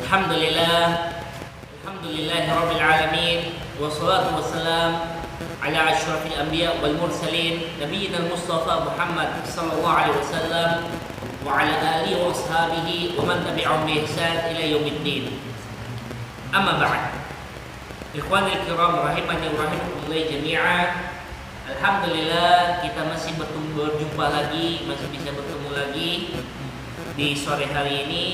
Alhamdulillah, Alhamdulillahirabbil alamin, wassalatu wassalam ala asyrafil anbiya wal mursalin nabiyina Mustafa Muhammad sallallahu alaihi wasallam wa ala alihi wa ashabihi wa man tabi'ahum bi ihsan ila yaumiddin. Amma ba'd. Ikhwanil kiram rahimani wa rahimakumullah jami'an. Alhamdulillah kita masih berjumpa lagi, masih bisa bertemu lagi di sore hari ini.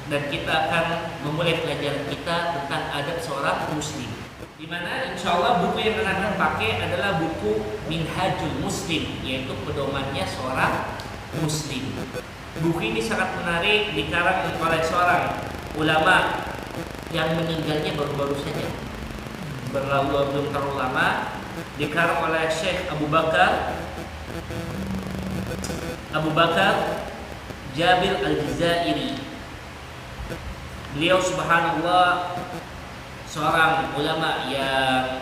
Dan kita akan memulai pelajaran kita tentang adab seorang muslim. Di mana insya Allah buku yang akan pakai adalah buku Minhajul Muslim, yaitu pedomannya seorang muslim. Buku ini sangat menarik, dikarang oleh seorang ulama yang meninggalnya baru-baru saja, belum terlalu lama. Dikarang oleh Syekh Abu Bakar Jabir Al-Jazairi. Beliau subhanallah seorang ulama yang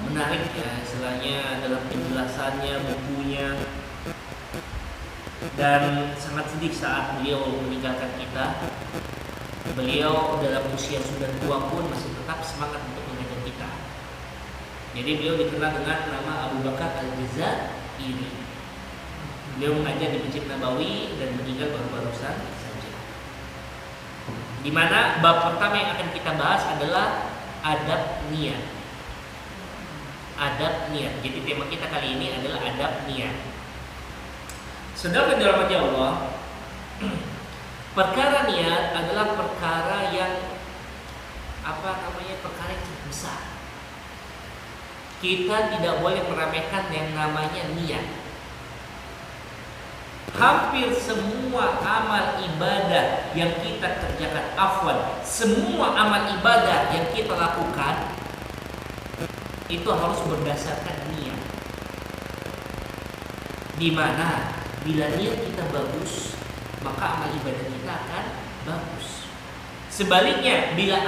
menarik ya istilahnya dalam penjelasannya bukunya, dan sangat sedih saat beliau meninggalkan kita. Beliau dalam usia sudah tua pun masih tetap semangat untuk mengajar kita. Jadi beliau dikenal dengan nama Abu Bakar Al-Jazairi. Beliau mengajar di Masjid Nabawi dan meninggal baru-baru saja. Di mana bab pertama yang akan kita bahas adalah adab niat. Adab niat. Jadi tema kita kali ini adalah adab niat. Saudara dirahmati Allah, perkara niat adalah perkara yang perkara yang cukup besar. Kita tidak boleh meremehkan yang namanya niat. Hampir semua amal ibadah yang kita kerjakan, semua amal ibadah yang kita lakukan itu harus berdasarkan niat. Dimana bila niat kita bagus, maka amal ibadah kita akan bagus. Sebaliknya, bila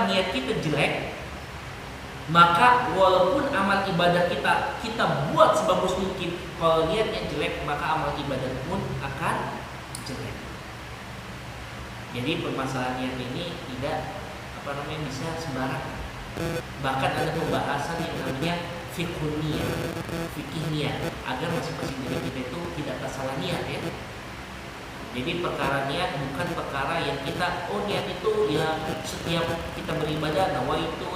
niat kita jelek, maka walaupun amal ibadah kita buat sebagus mungkin, kalau niatnya jelek, maka amal ibadah pun akan jelek. Jadi permasalahan niat ini tidak bisa sembarangan. Bahkan ada pembahasan yang namanya fikih niat, agar masing-masing diri kita itu tidak salah niat ya. Jadi perkara niat bukan perkara yang kita niat itu ya setiap kita beribadah nawaitu,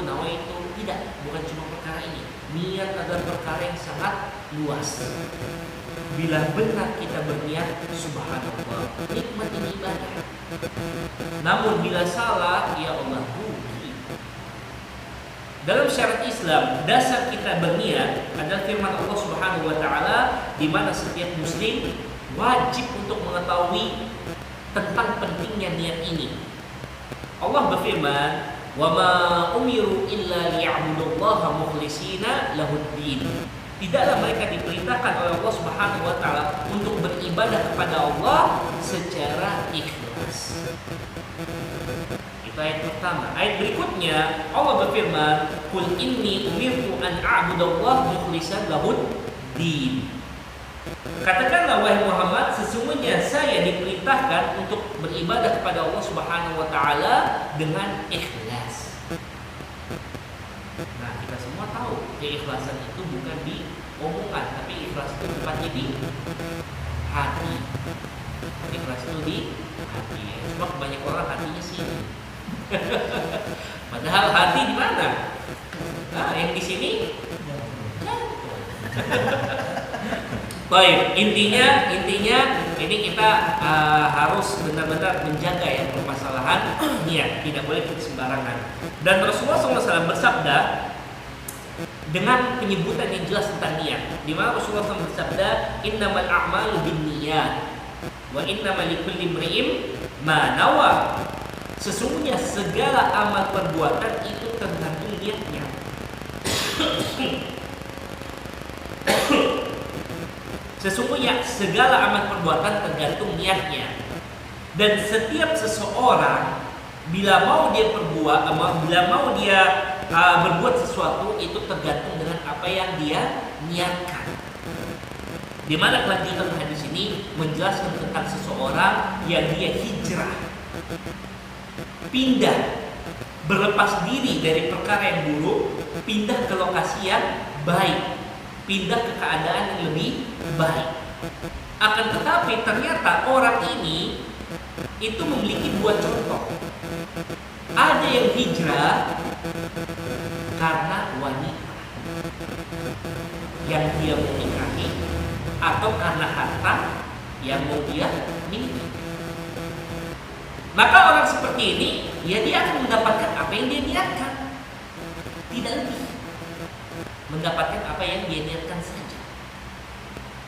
tidak, bukan cuma perkara ini. Niat adalah perkara yang sangat luas. Bila benar kita berniat, subhanallah, nikmat ini ibadah. Namun bila salah, ya Allah rugi. Dalam syariat Islam, dasar kita berniat adalah firman Allah Subhanahu wa taala, di mana setiap muslim wajib untuk mengetahui tentang pentingnya niat ini. Allah berfirman, "Wa ma umiru illa liya'budullaha mukhlishina lahuddin." Tidaklah mereka diperintahkan oleh Allah Subhanahu wa taala untuk beribadah kepada Allah secara ikhlas. Itu ayat pertama. Ayat berikutnya Allah berfirman, "Qul inni umirtu an a'budallaha mukhlishan lahuddin." Katakanlah wahai Muhammad, sesungguhnya saya diperintahkan untuk beribadah kepada Allah Subhanahu wa taala dengan ikhlas. Nah, kita semua tahu keikhlasan itu bukan di omongan, tapi ikhlas itu tempatnya di hati. Ikhlas itu di hati. Cuma banyak orang hatinya sini. Padahal hati di mana? Nah, yang di sini. Baik, intinya ini kita harus benar-benar menjaga ya permasalahan niat, tidak boleh sembarangan. Dan Rasulullah SAW bersabda dengan penyebutan yang jelas tentang niat, di mana Rasulullah SAW bersabda, "Innamal a'malu binniyat wa innamal likulli imri'in ma nawa." Sesungguhnya segala amal perbuatan itu tergantung niatnya. Sesungguhnya segala amal perbuatan tergantung niatnya. Dan setiap seseorang bila mau dia berbuat sesuatu itu tergantung dengan apa yang dia niatkan. Di mana kelanjutan hadis ini menjelaskan tentang seseorang yang dia hijrah, pindah, berlepas diri dari perkara yang buruk, pindah ke lokasi yang baik, pindah ke keadaan yang lebih baik. Akan tetapi ternyata orang ini itu memiliki dua contoh. Ada yang hijrah karena wanita yang dia mau nikahi, atau karena harta yang mau dia miliki. Maka orang seperti ini, ya dia akan mendapatkan apa yang dia niatkan, tidak lebih. Mendapatkan apa yang dia niatkan saja.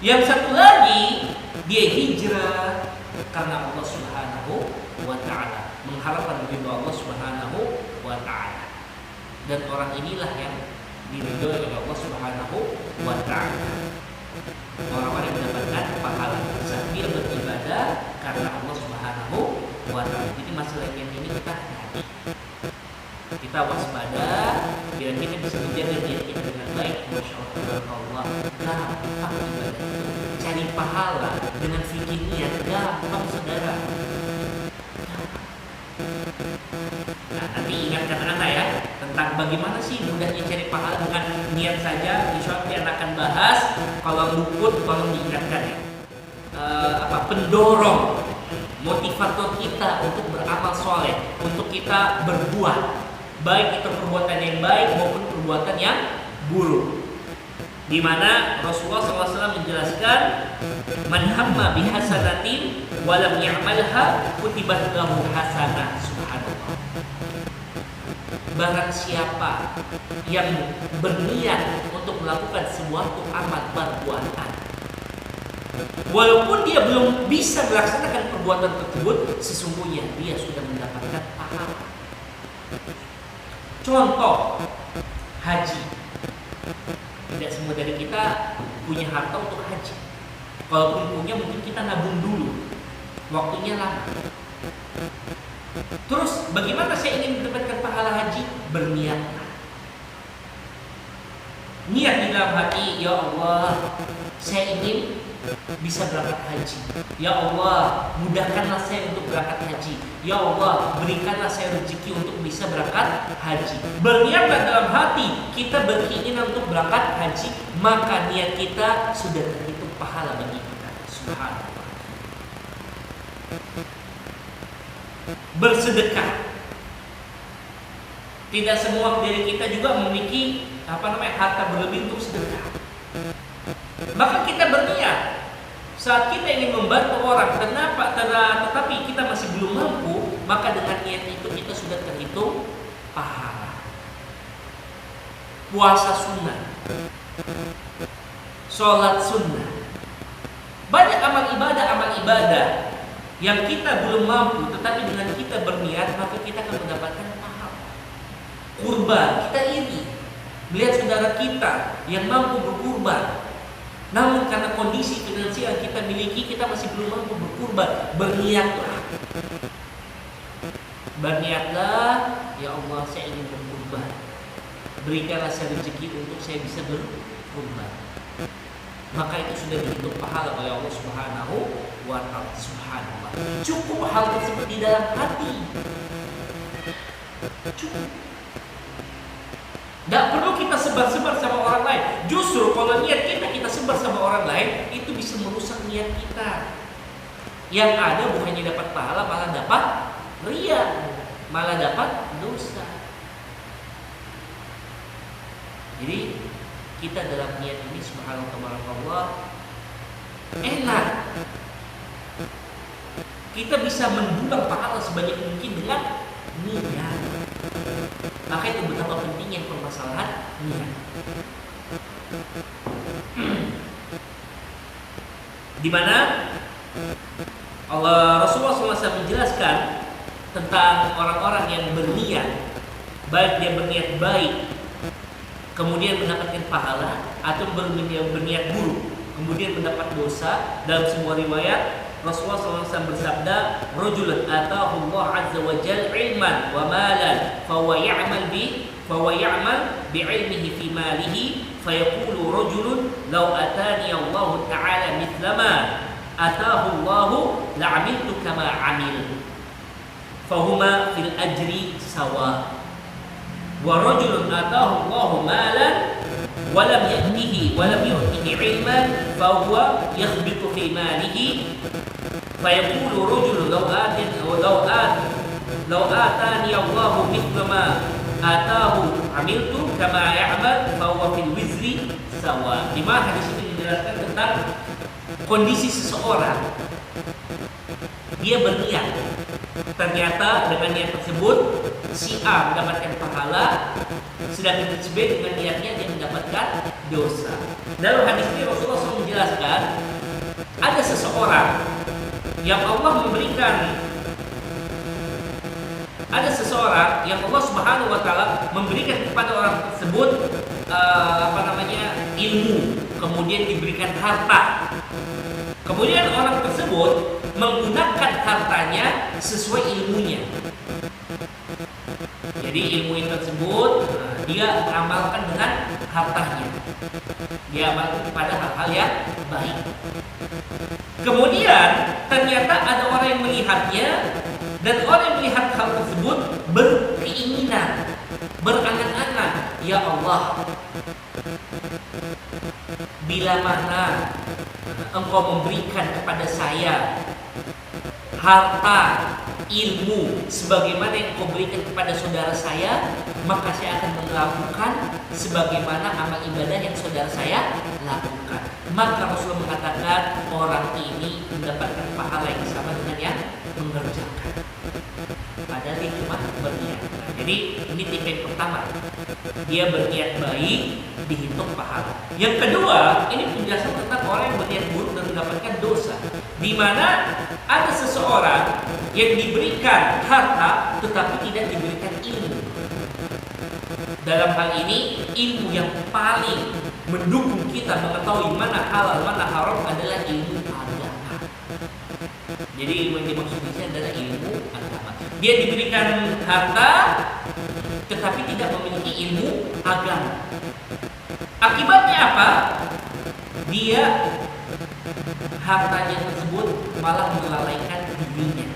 Yang satu lagi, dia hijrah karena Allah Subhanahu wa ta'ala, mengharapkan ridho Allah Subhanahu wa ta'ala. Dan orang inilah yang diridhoi oleh Allah Subhanahu wa ta'ala. Orang-orang yang mendapatkan pahala saat dia beribadah karena Allah Subhanahu wa ta'ala. Jadi masalah yang ini kita hati-hati, kita waspada, biar kita bisa menjaga diri kita dengan baik. Masya Allah, gampang ibadah itu, cari pahala dengan fikih niat, gampang saudara. Nah, nanti ingatkan anak ya tentang bagaimana sih mudahnya cari pahala dengan niat saja. Insya Allah anak akan bahas. Kalau luput, tolong diingatkan ya. Pendorong, motivator kita untuk beramal soleh, untuk kita berbuat, baik itu perbuatan yang baik maupun perbuatan yang buruk. Di mana Rasulullah SAW menjelaskan, man hamma bihasanatin walam ya'malha kutibat lahu hasanah. Subhanallah. Barang siapa yang berniat untuk melakukan suatu amal perbuatan, walaupun dia belum bisa melaksanakan perbuatan tersebut, sesungguhnya dia sudah mendapatkan pahala. Contoh, haji. Tidak semua dari kita punya harta untuk haji. Kalaupun punya, mungkin kita nabung dulu, waktunya lama. Terus bagaimana saya ingin mendapatkan pahala haji? Berniatlah. Niat di dalam hati, ya Allah, saya ingin bisa berangkat haji. Ya Allah, mudahkanlah saya untuk berangkat haji. Ya Allah, berikanlah saya rezeki untuk bisa berangkat haji. Berniatlah dalam hati kita berkeinginan untuk berangkat haji, maka niat kita sudah terhitung pahala bagi kita. Subhanallah. Bersedekah. Tidak semua dari kita juga memiliki harta berlebih untuk sedekah. Maka kita berniat saat kita ingin membantu orang, tetapi kita masih belum mampu, maka dengan niat itu kita sudah terhitung pahala. Puasa sunnah, sholat sunnah, banyak amal ibadah yang kita belum mampu, tetapi dengan kita berniat maka kita akan mendapatkan pahala. Kurban, kita iri melihat saudara kita yang mampu berkurban, namun karena kondisi finansial kita miliki, kita masih belum mampu berkurban. Berniatlah, ya Allah, saya ingin berkurban, berikanlah saya rezeki untuk saya bisa berkurban. Maka itu sudah dihitung pahala oleh Allah Subhanahu wa ta'ala. Subhanallah. Cukup hal tersebut di dalam hati. Cukup. Tidak perlu kita sebar-sebar sama orang lain. Justru kalau niat kita sebar sama orang lain, itu bisa merusak niat kita. Yang ada bukannya dapat pahala, malah dapat ria, malah dapat dosa. Jadi kita dalam niat ini subhanallah enak. Kita bisa mendulang pahala sebanyak mungkin dengan niat. Maka itu betapa pentingnya permasalahan niat. Di mana Rasulullah SAW menjelaskan tentang orang-orang yang berniat, baik dia berniat baik kemudian mendapatkan pahala, atau berniat buruk kemudian mendapat dosa. Dalam sebuah riwayat Rasulullah SAW bersabda, "Rajulun atahu Allah azza wa jalla ilman wa malan, fa huwa ya'mal bi ilmihi fi malihi, fayaqulu rajulun law atani Allah ta'ala mithlama atahu Allah la'amiltu kama 'amil fahuma fil ajri sawa wa rajulun atahu Allah malan wa lam yu'tihi 'ilman fa huwa yakhbitu fi malihi fayaqulu rajulun law atani Allah mithla ma atahu 'amiltu kama ya'mal fa huwa fil wizri sawa. Di mana hadis ini menjelaskan tentang kondisi seseorang, dia berniat, ternyata dengan niat tersebut si A mendapatkan pahala, sedangkan si B dengan niatnya dia mendapatkan dosa. Dalam hadis ini Rasulullah SAW menjelaskan ada seseorang yang Allah Subhanahu wa taala memberikan kepada orang tersebut ilmu, kemudian diberikan harta. Kemudian orang tersebut menggunakan hartanya sesuai ilmunya. Jadi ilmu tersebut dia amalkan dengan hartanya. Dia amalkan pada hal-hal yang baik. Kemudian ternyata ada orang yang melihatnya, dan orang yang melihat hal tersebut berkeinginan, berangan-angan, ya Allah, bila mana Engkau memberikan kepada saya harta, ilmu sebagaimana yang Engkau berikan kepada saudara saya, maka saya akan melakukan sebagaimana amal ibadah yang saudara saya lakukan. Maka Rasulullah mengatakan orang ini mendapatkan pahala yang sama dengan yang mengerjakan, padahal dia cuma berniat. Jadi ini tipe yang pertama, dia berniat baik, dihitung pahala. Yang kedua, ini penjelasan tentang orang yang berniat buruk dan mendapatkan dosa, di mana ada seseorang yang diberikan harta tetapi tidak diberikan ilmu. Dalam hal ini, ilmu yang paling mendukung kita mengetahui mana halal, mana haram adalah ilmu agama. Jadi ilmu yang dimaksud di sini adalah ilmu agama. Dia diberikan harta tetapi tidak memiliki ilmu agama. Akibatnya apa? Dia hartanya tersebut malah melalaikan dirinya.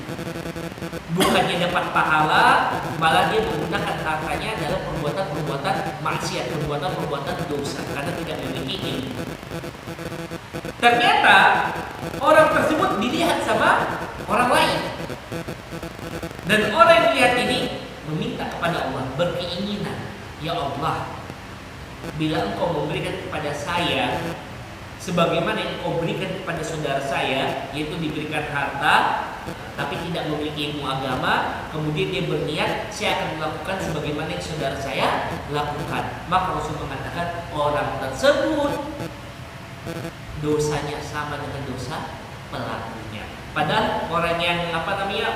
Bukannya dapat pahala, malah dia menggunakan hartanya dalam perbuatan-perbuatan maksiat, perbuatan-perbuatan dosa karena tidak memiliki ilmu. Ternyata orang tersebut dilihat sama orang lain, dan orang yang melihat ini meminta kepada Allah, berkeinginan, ya Allah, bila Engkau memberikan kepada saya sebagaimana yang Engkau berikan kepada saudara saya, yaitu diberikan harta tapi tidak memiliki ilmu agama, kemudian dia berniat, saya akan melakukan sebagaimana yang saudara saya lakukan, maka Rasul mengatakan orang tersebut dosanya sama dengan dosa pelakunya. Padahal orang yang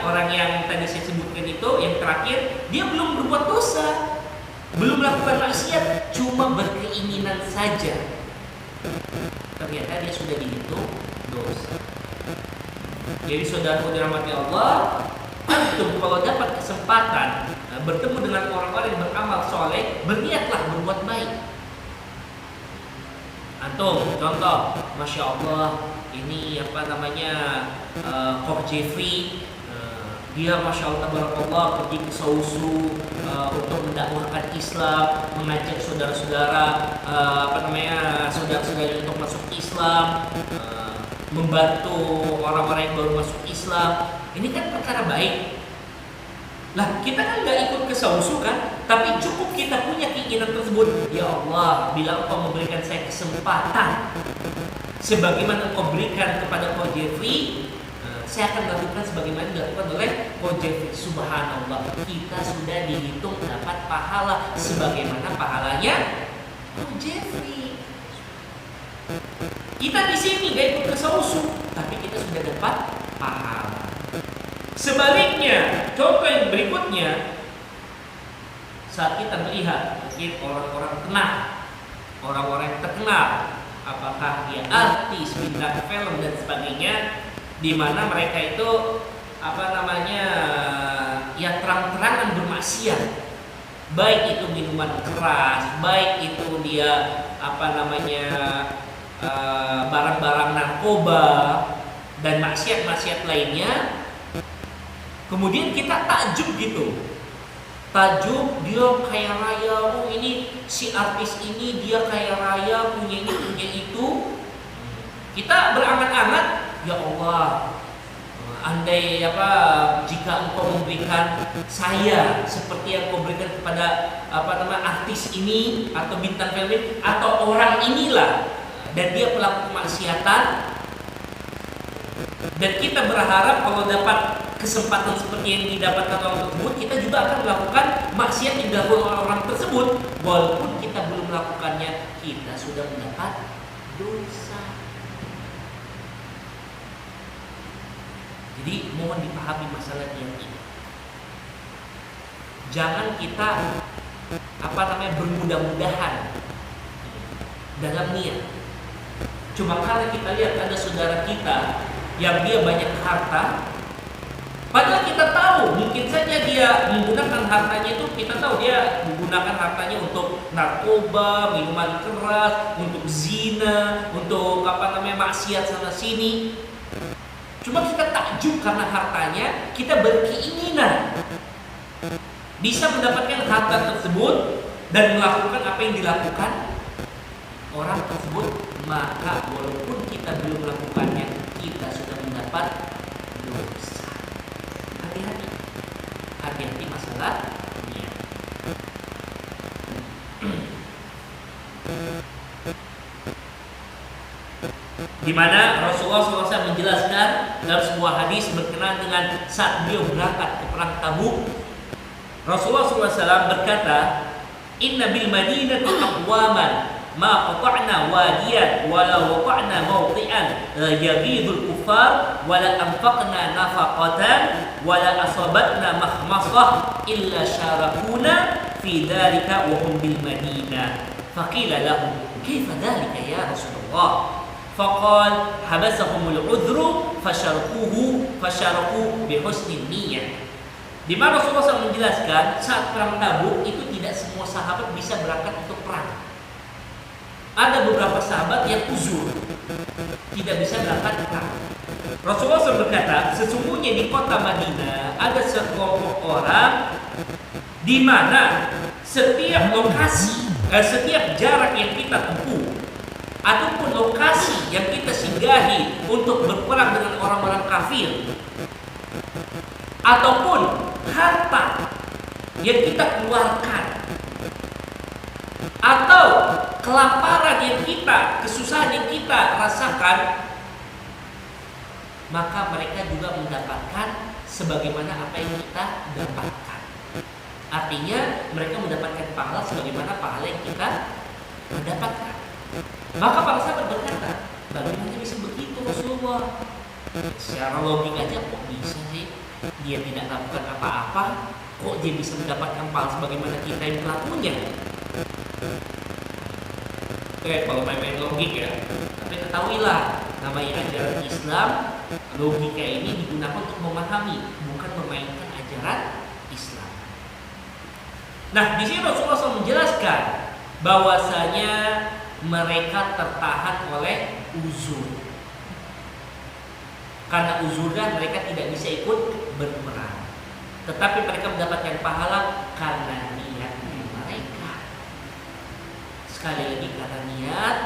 orang yang tadi saya sebutkan itu, yang terakhir, dia belum berbuat dosa, belum melakukan maksiat, cuma berkeinginan saja. Ternyata dia sudah dihitung dosa. Jadi saudara dirahmati Allah, antum kalau dapat kesempatan bertemu dengan orang-orang yang beramal soleh, berniatlah berbuat baik. Antum contoh, masya Allah, ini Koch Jeffrey, dia masya Allah tabarakallah pergi ke Sausu untuk mendakwahkan Islam, mengajak saudara-saudara saudara-saudara untuk masuk Islam, membantu orang-orang yang baru masuk Islam. Ini kan perkara baik. Lah kita kan nggak ikut ke Sausu kan, tapi cukup kita punya keinginan tersebut. Ya Allah, bila Engkau memberikan saya kesempatan sebagaimana Engkau berikan kepada Koch Jeffrey, saya akan lakukan sebagaimana dilakukan oleh Koch Jeffrey. Subhanallah, kita sudah dihitung dapat pahala sebagaimana pahalanya Koch Jeffrey. Kita di sini nggak ikut ke Sausu, tapi kita sudah dapat pahala. Sebaliknya, contoh yang berikutnya, saat kita melihat mungkin orang-orang terkenal, apakah dia artis, bintang film dan sebagainya, di mana mereka itu ya terang-terangan bermaksiat, baik itu minuman keras, baik itu dia barang-barang narkoba dan maksiat-maksiat lainnya. Kemudian kita takjub gitu, dia kaya raya, oh ini si artis ini dia kaya raya, punya ini punya itu. Kita berangan-angan, ya Allah, andai jika engkau memberikan saya seperti yang kau berikan kepada artis ini atau bintang film ini atau orang inilah, dan dia pelaku kemaksiatan, dan kita berharap kalau dapat kesempatan seperti yang didapatkan orang tersebut, kita juga akan melakukan maksiat yang dilakukan oleh orang tersebut. Walaupun kita belum melakukannya, kita sudah mendapat dosa. Jadi mohon dipahami masalah niat ini. Jangan kita bermudah-mudahan dalam niat. Cuma karena kita lihat ada saudara kita yang dia banyak harta, padahal kita tahu mungkin saja dia menggunakan hartanya itu, kita tahu dia menggunakan hartanya untuk narkoba, minuman keras, untuk zina, untuk maksiat sana sini. Cuma kita takjub karena hartanya, kita berkeinginan bisa mendapatkan harta tersebut dan melakukan apa yang dilakukan orang tersebut, maka walaupun kita belum melakukannya, kita sudah mendapat dosa. Hati-hati masalah niat. Di mana Rasulullah SAW menjelaskan dalam sebuah hadis berkenaan dengan saat beliau berangkat ke perang Tabuk. Rasulullah SAW berkata, Inna bil madinati aqwaman ma qata'na wadiyan wala waqa'na mawti'an yaghidul kuffar wala anfaqna nafaqatan wala asabatna mahmasah illa syarakuna fi dhalika wa hum bil madinah. Faqila lahum kaifa dhalika ya Rasulullah? Faqal habasahumul udhru fasyaraku bihusnin niyyah. Di mana Rasulullah SAW menjelaskan saat perang Tabuk itu tidak semua sahabat bisa berangkat untuk perang. Ada beberapa sahabat yang uzur, tidak bisa berangkat perang. Rasulullah SAW berkata, sesungguhnya di kota Madinah ada sekelompok orang di mana setiap lokasi, setiap jarak yang kita tempuh ataupun lokasi yang kita singgahi untuk berperang dengan orang-orang kafir, ataupun harta yang kita keluarkan, atau kelaparan yang kita, kesusahan yang kita rasakan, maka mereka juga mendapatkan sebagaimana apa yang kita dapatkan. Artinya mereka mendapatkan pahala sebagaimana pahala yang kita mendapatkan. Maka para sahabat berkata, bagaimana bisa begitu Rasulullah? Secara logika aja kok bisa sih dia tidak melakukan apa-apa, kok dia bisa mendapatkan pahala sebagaimana kita yang pelakunya? Kalau main-main logika, tapi ketahuilah namanya ajaran Islam, logika ini digunakan untuk memahami, bukan memainkan ajaran Islam. Nah, di sini Rasulullah SAW menjelaskan bahwasanya mereka tertahan oleh uzur. Karena uzurnya mereka tidak bisa ikut berperang, tetapi mereka mendapatkan pahala karena niatnya mereka. Sekali lagi, karena niat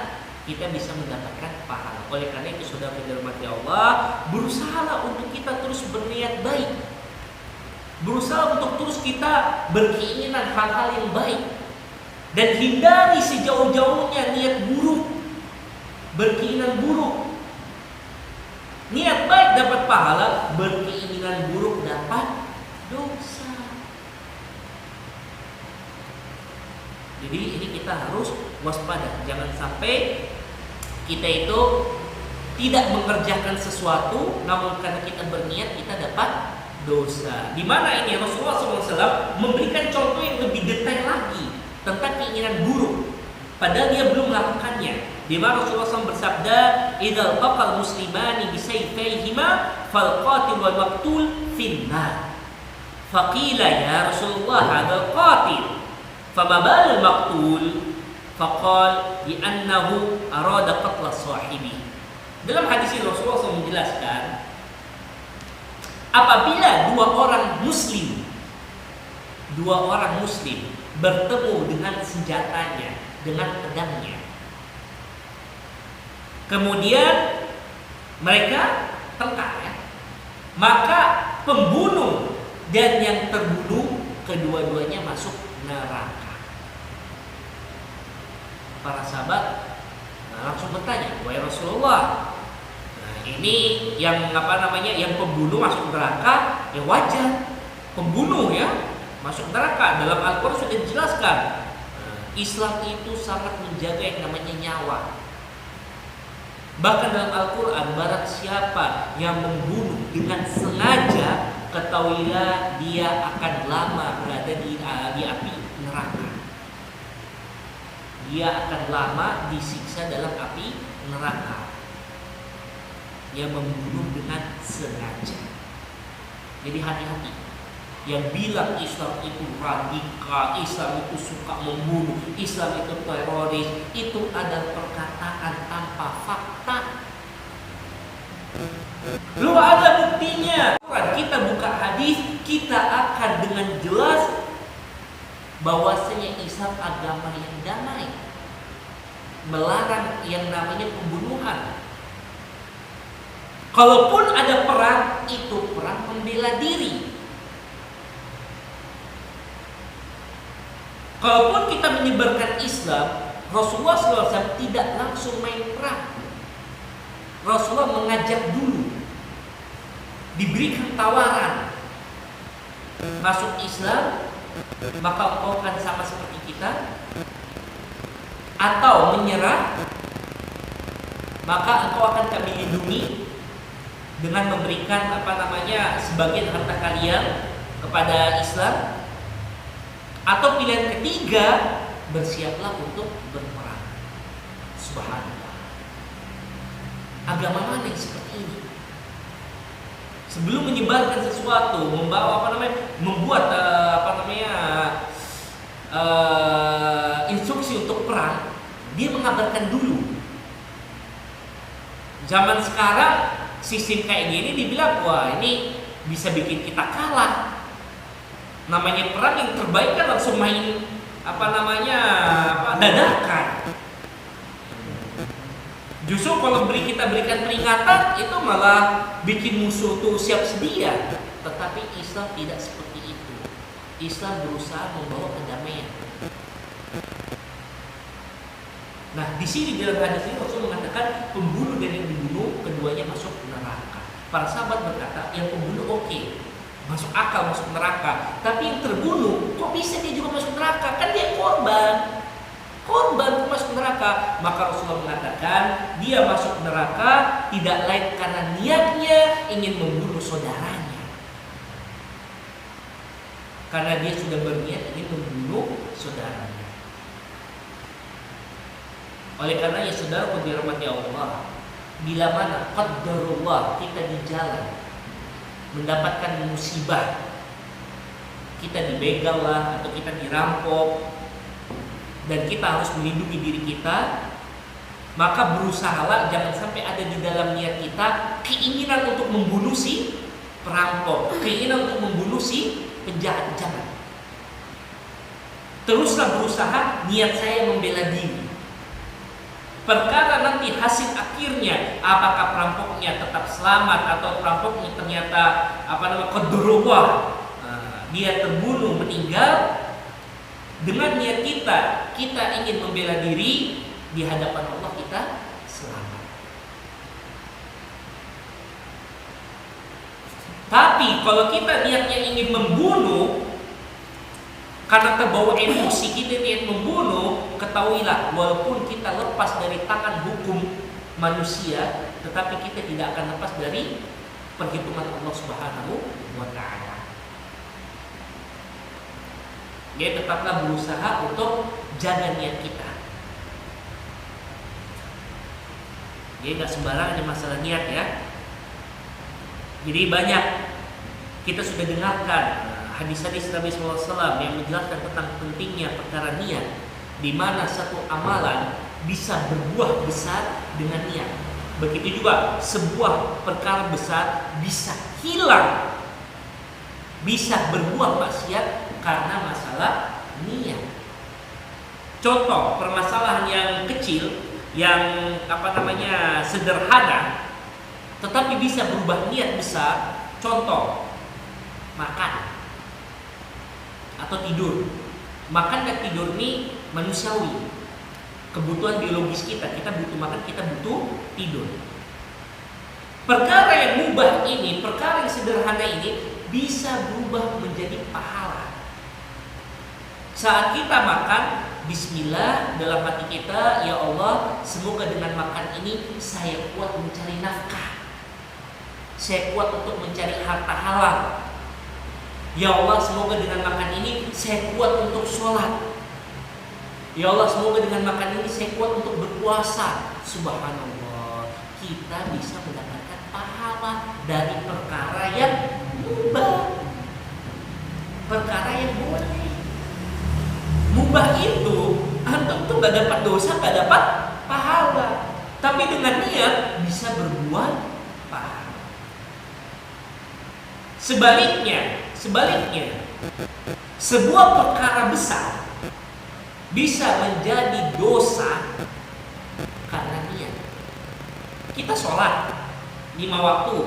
kita bisa mendapatkan pahala. Oleh karena itu, saudara dirahmati Allah, berusahalah untuk kita terus berniat baik. Berusaha untuk terus kita berkeinginan hal-hal yang baik. Dan hindari sejauh-jauhnya niat buruk, berkeinginan buruk. Niat baik dapat pahala, berkeinginan buruk dapat dosa. Jadi ini kita harus waspada. Jangan sampai kita itu tidak mengerjakan sesuatu, namun karena kita berniat kita dapat dosa. Di mana ini Rasulullah SAW memberikan contoh yang lebih detail lagi tentang keinginan buruk, padahal dia belum melakukannya. Di mana Rasulullah SAW bersabda, "Idzal taqal muslimani bisayfayhima fal qatil wal maqtul finnar." Faqila ya Rasulullah hadzal qatil Fama balul maqtul faqal bi annahu arada qatla sahibi. Dalam hadis ini Rasulullah SAW menjelaskan, apabila dua orang muslim bertemu dengan senjatanya, dengan pedangnya, kemudian mereka tengkar, ya, maka pembunuh dan yang terbunuh kedua-duanya masuk neraka. Para sahabat langsung bertanya, wahai Rasulullah, ini yang yang pembunuh masuk neraka, ya wajar, pembunuh ya masuk neraka. Dalam Al-Quran sudah dijelaskan, Islam itu sangat menjaga yang namanya nyawa. Bahkan dalam Al-Quran, barang siapa yang membunuh dengan sengaja, ketahuilah dia akan lama berada di api neraka. Dia akan lama disiksa dalam api neraka. Yang membunuh dengan sengaja. Jadi hati-hati. Yang bilang Islam itu radikal, Islam itu suka membunuh, Islam itu teroris, itu adalah perkataan tanpa fakta. Lu ada buktinya. Kita buka hadis, kita akan dengan jelas bahwasanya Islam agama yang damai, melarang yang namanya pembunuhan. Kalaupun ada perang, itu perang membela diri. Kalaupun kita menyebarkan Islam, Rasulullah SAW tidak langsung main perang. Rasulullah mengajak dulu, diberikan tawaran, masuk Islam, maka engkau akan sama seperti kita, atau menyerah, maka engkau akan kami lindungi dengan memberikan sebagian harta kalian kepada Islam, atau pilihan ketiga, bersiaplah untuk berperang. Subhanallah. Agama mana yang seperti ini? Sebelum menyebarkan sesuatu, membuat instruksi untuk perang, dia mengabarkan dulu. Zaman sekarang sistem kayak gini dibilang, wah ini bisa bikin kita kalah. Namanya perang, yang terbaik kan langsung main dadakan. Justru kalau kita berikan peringatan, itu malah bikin musuh tuh siap sedia. Tetapi Islam tidak seperti itu. Islam berusaha membawa kedamaian. Nah, di sini dalam hadis ini Rasul mengatakan pembunuh dan yang dibunuh keduanya masuk neraka. Para sahabat berkata, yang pembunuh oke, masuk akal masuk neraka. Tapi yang terbunuh, kok bisa dia juga masuk neraka? Kan dia korban masuk neraka. Maka Rasulullah mengatakan dia masuk neraka tidak lain karena niatnya ingin membunuh saudaranya, karena dia sudah berniat ingin membunuh saudaranya. Oleh karena ya saudara dirahmati Allah, bila mana qadarullah kita di jalan mendapatkan musibah, kita dibegal lah, atau kita dirampok, dan kita harus melindungi diri kita, maka berusahalah jangan sampai ada di dalam niat kita keinginan untuk membunuh si perampok, keinginan untuk membunuh si penjahat. Jangan. Teruslah berusaha niat saya membela diri. Perkara nanti hasil akhirnya apakah perampoknya tetap selamat atau perampoknya ternyata qadarullah, dia terbunuh meninggal, dengan niat kita ingin membela diri, di hadapan Allah kita selamat. Tapi kalau kita niatnya ingin membunuh, karena terbawa emosi kita niat membunuh, ketahuilah walaupun kita lepas dari tangan hukum manusia, tetapi kita tidak akan lepas dari perhitungan Allah Subhanahu wa ta'ala. Jadi tetaplah berusaha untuk jaga niat kita. Jadi nggak sembarangan masalah niat ya. Jadi banyak kita sudah dengarkan hadis-hadis Nabi SAW yang menjelaskan tentang pentingnya perkara niat, di mana satu amalan bisa berbuah besar dengan niat. Begitu juga sebuah perkara besar bisa hilang, bisa berbuah maksiat karena masalah niat. Contoh permasalahan yang kecil, yang sederhana, tetapi bisa berubah niat besar. Contoh makan atau tidur. Makan dan tidur ini manusiawi, kebutuhan biologis kita. Kita butuh makan, kita butuh tidur. Perkara yang mubah ini, perkara yang sederhana ini bisa berubah menjadi pahala. Saat kita makan, bismillah dalam hati kita, ya Allah, semoga dengan makan ini saya kuat mencari nafkah, saya kuat untuk mencari harta halal. Ya Allah, semoga dengan makan ini saya kuat untuk sholat. Ya Allah, semoga dengan makan ini saya kuat untuk berpuasa. Subhanallah, kita bisa mendapatkan pahala dari perkara yang mubah, perkara yang boleh. Mubah itu antum tuh gak dapat dosa, gak dapat pahala, tapi dengan niat bisa berbuat pahala. Sebaliknya, sebuah perkara besar bisa menjadi dosa karena niat. Kita sholat 5 waktu,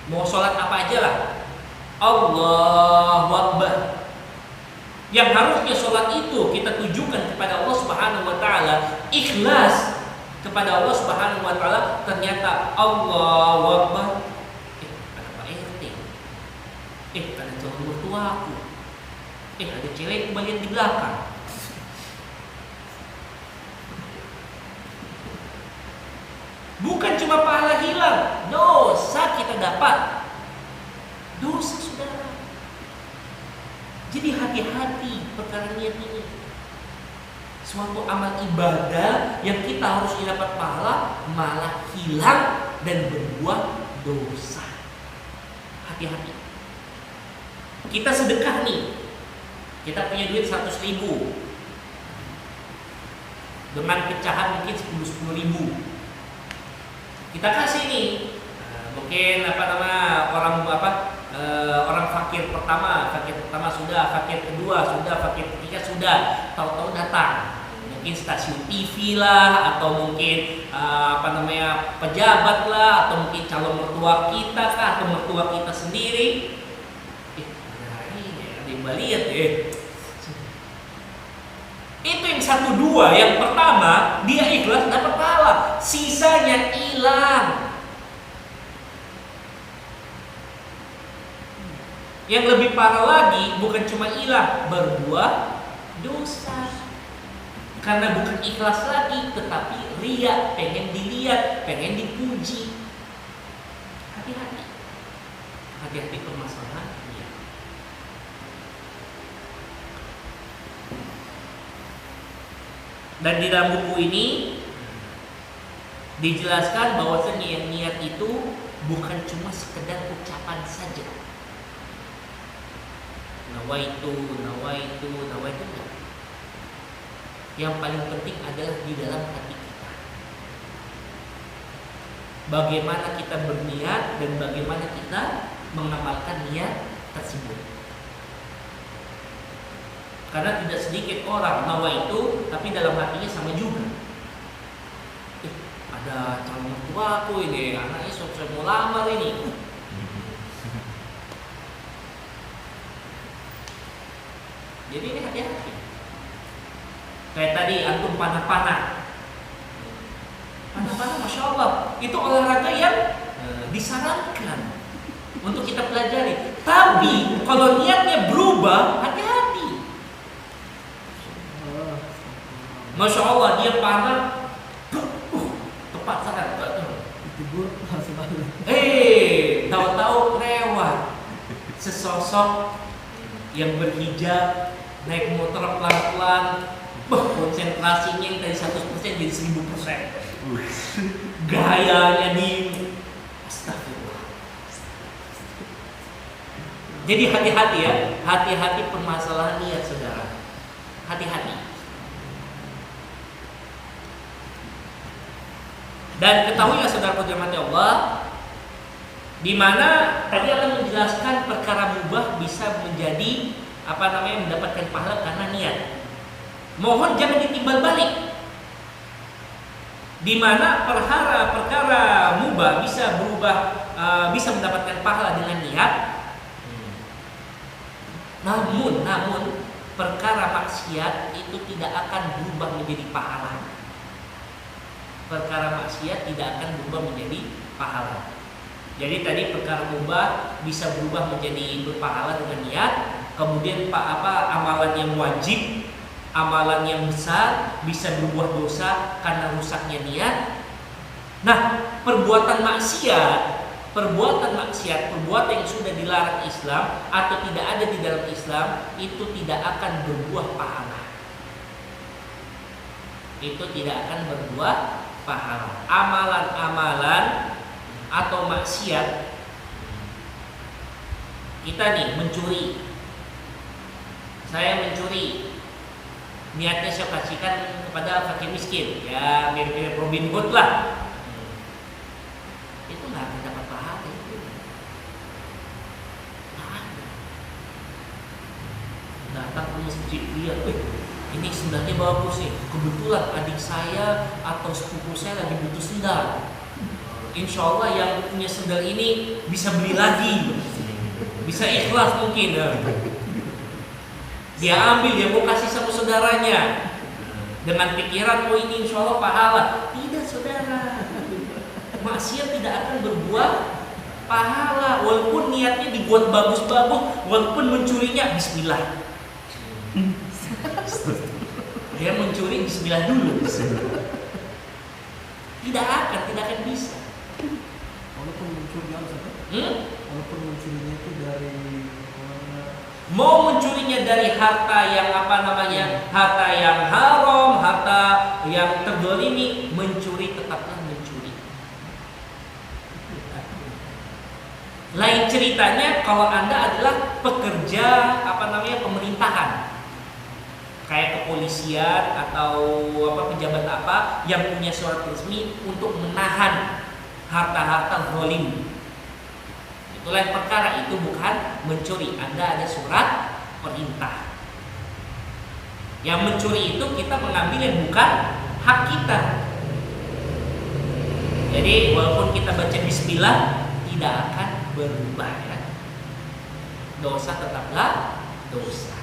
mau sholat apa aja lah, Allahu Akbar. Yang harusnya sholat itu kita tujukan kepada Allah Subhanahu wa Ta'ala, ikhlas kepada Allah Subhanahu wa Ta'ala, ternyata Allahu Akbar. Ada Pak RT, ada calon mertua aku, ada cewek bagian di belakang. Bukan cuma pahala hilang, dosa kita dapat. Dosa, saudara. Jadi hati-hati perkara niat ini. Suatu amal ibadah yang kita harus dapat pahala malah hilang dan berbuat dosa. Hati-hati. Kita sedekah nih, kita punya duit 100.000, dengan pecahan mungkin 10.000. Kita kasih nih, mungkin orang fakir pertama sudah, fakir kedua sudah, fakir ketiga sudah, tahu-tahu datang mungkin stasiun TV lah, atau mungkin pejabat lah, atau mungkin calon mertua kita kah, atau mertua kita sendiri. Ada yang baliat itu yang 1-2, yang pertama dia ikhlas dapat pahala, sisanya hilang. Yang lebih parah lagi, bukan cuma hilang, berbuat dosa. Karena bukan ikhlas lagi, tetapi riya, pengen dilihat, pengen dipuji. Hati-hati. Hati-hati permasalahan niat. Dan di dalam buku ini dijelaskan bahwasanya yang niat itu bukan cuma sekedar ucapan saja. Nawaitu enggak. Yang paling penting adalah di dalam hati kita. Bagaimana kita berniat dan bagaimana kita mengamalkan niat tersebut. Karena tidak sedikit orang nawaitu tapi dalam hatinya sama juga. Ada calon mertua aku ini, anaknya sudah mau lamar ini. Jadi ini hati-hati. Kayak tadi antum panah-panah, masya Allah, itu olahraga yang disarankan untuk kita pelajari. Tapi kalau niatnya berubah, hati-hati. Masya Allah, dia panah, tepat saran. Tahu-tahu lewat sesosok yang berhijab naik motor pelan-pelan, konsentrasinya yang dari 100% jadi 1000%. Gayanya di astagfirullah. Jadi hati-hati ya, hati-hati permasalahan niat saudara. Hati-hati. Dan ketahuilah saudara dirahmati Allah, di mana tadi akan menjelaskan perkara mubah bisa menjadi mendapatkan pahala karena niat. Mohon jangan ditimbal balik. Di mana perkara mubah bisa berubah, bisa mendapatkan pahala dengan niat. Namun perkara maksiat itu tidak akan berubah menjadi pahala. Perkara maksiat tidak akan berubah menjadi pahala. Jadi tadi perkara mubah bisa berubah menjadi berpahala dengan niat. Kemudian amalan yang wajib, amalan yang besar bisa berbuah dosa karena rusaknya niat. Nah, perbuatan perbuatan yang sudah dilarang Islam atau tidak ada di dalam Islam itu tidak akan berbuah pahala. Itu tidak akan berbuah pahala. Amalan-amalan atau maksiat, kita nih mencuri, saya mencuri, niatnya saya kasihkan kepada fakir miskin, ya mirip-mirip Robin Hood lah. Itu nggak akan dapat pahala itu. Nggak ada. Datang ke masjid lihat, ini sendalnya bagus nih. Kebetulan adik saya atau sepupu saya lagi butuh sendal. Insya Allah yang punya sendal ini bisa beli lagi, bisa ikhlas mungkin. Dia ambil, dia mau kasih sama saudaranya dengan pikiran, oh ini insya Allah pahala. Tidak saudara, maksiat tidak akan berbuah pahala walaupun niatnya dibuat bagus-bagus, walaupun mencurinya bismillah. Dia mencuri bismillah dulu. Tidak akan bisa. Walaupun mencurinya walaupun mencurinya itu dari mau mencurinya dari harta yang harta yang haram, harta yang terzalimi, mencuri tetaplah mencuri. Lain ceritanya kalau Anda adalah pekerja pemerintahan, kayak kepolisian atau pejabat yang punya surat resmi untuk menahan harta-harta zalim. Itu lain perkara, itu bukan mencuri. Anda ada surat perintah. Yang mencuri itu kita mengambil yang bukan hak kita. Jadi walaupun kita baca bismillah tidak akan berubah ya. Dosa tetaplah dosa.